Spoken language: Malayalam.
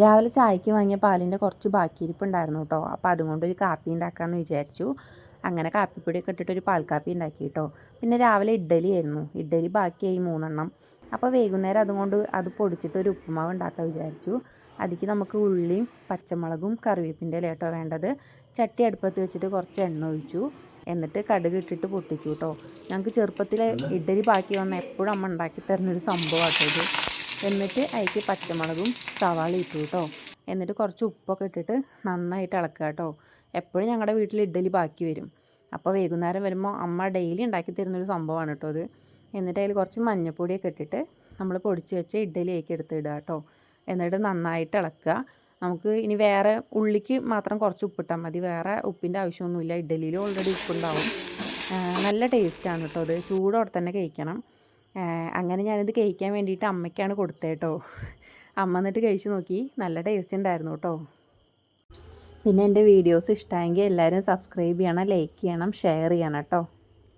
രാവിലെ ചായക്ക് വാങ്ങിയ പാലിൻ്റെ കുറച്ച് ബാക്കിയിരിപ്പുണ്ടായിരുന്നു കേട്ടോ. അപ്പോൾ അതുകൊണ്ടൊരു കാപ്പി ഉണ്ടാക്കാമെന്ന് വിചാരിച്ചു. അങ്ങനെ കാപ്പിപ്പൊടിയൊക്കെ ഇട്ടിട്ടൊരു പാൽക്കാപ്പി ഉണ്ടാക്കി കേട്ടോ. പിന്നെ രാവിലെ ഇഡ്ഡലി ആയിരുന്നു. ഇഡ്ഡലി ബാക്കിയായി 3 അപ്പോൾ വൈകുന്നേരം അതുകൊണ്ട് അത് പൊടിച്ചിട്ട് ഒരു ഉപ്പുമാവ് ഉണ്ടാക്കാൻ വിചാരിച്ചു. അതിലേക്ക് നമുക്ക് ഉള്ളിയും പച്ചമുളകും കറിവേപ്പിൻ്റെ ഇല കേട്ടോ വേണ്ടത്. ചട്ടി അടുപ്പത്ത് വെച്ചിട്ട് കുറച്ച് എണ്ണ ഒഴിച്ചു. എന്നിട്ട് കടുക് ഇട്ടിട്ട് പൊട്ടിച്ചു കേട്ടോ. ഞങ്ങൾക്ക് ചെറുപ്പത്തിൽ ഇഡ്ഡലി ബാക്കി വന്ന എപ്പോഴും അമ്മ ഉണ്ടാക്കി തരുന്നൊരു സംഭവമാട്ടോ ഇത്. എന്നിട്ട് അതിലേക്ക് പച്ചമുളകും സവാള ഇട്ടു കേട്ടോ. എന്നിട്ട് കുറച്ച് ഉപ്പൊക്കെ ഇട്ടിട്ട് നന്നായിട്ട് ഇളക്കുക കേട്ടോ. എപ്പോഴും ഞങ്ങളുടെ വീട്ടിൽ ഇഡ്ഡലി ബാക്കി വരും. അപ്പോൾ വൈകുന്നേരം വരുമ്പോൾ അമ്മ ഡെയിലി ഉണ്ടാക്കി തരുന്നൊരു സംഭവമാണ് കേട്ടോ അത്. എന്നിട്ട് അതിൽ കുറച്ച് മഞ്ഞൾപ്പൊടിയൊക്കെ ഇട്ടിട്ട് നമ്മൾ പൊടിച്ച് വെച്ച ഇഡ്ഡലി അതിലേക്ക് എടുത്തിടുക കേട്ടോ. എന്നിട്ട് നന്നായിട്ട് ഇളക്കുക. നമുക്ക് ഇനി വേറെ ഉള്ളിക്ക് മാത്രം കുറച്ച് ഉപ്പിട്ടാൽ മതി. വേറെ ഉപ്പിൻ്റെ ആവശ്യമൊന്നുമില്ല. ഇഡ്ഡലിയിൽ ഓൾറെഡി ഉപ്പുണ്ടാവും. നല്ല ടേസ്റ്റാണ് കേട്ടോ അത്. ചൂടോടെ തന്നെ കഴിക്കണം. അങ്ങനെ ഞാനിത് കഴിക്കാൻ വേണ്ടിയിട്ട് അമ്മയ്ക്കാണ് കൊടുത്തത് കേട്ടോ. അമ്മ എന്നിട്ട് കഴിച്ച് നോക്കി. നല്ല ടേസ്റ്റ് ഉണ്ടായിരുന്നു കേട്ടോ. പിന്നെ എൻ്റെ വീഡിയോസ് ഇഷ്ടമായെങ്കിൽ എല്ലാവരും സബ്സ്ക്രൈബ് ചെയ്യണം, ലൈക്ക് ചെയ്യണം, ഷെയർ ചെയ്യണം കേട്ടോ.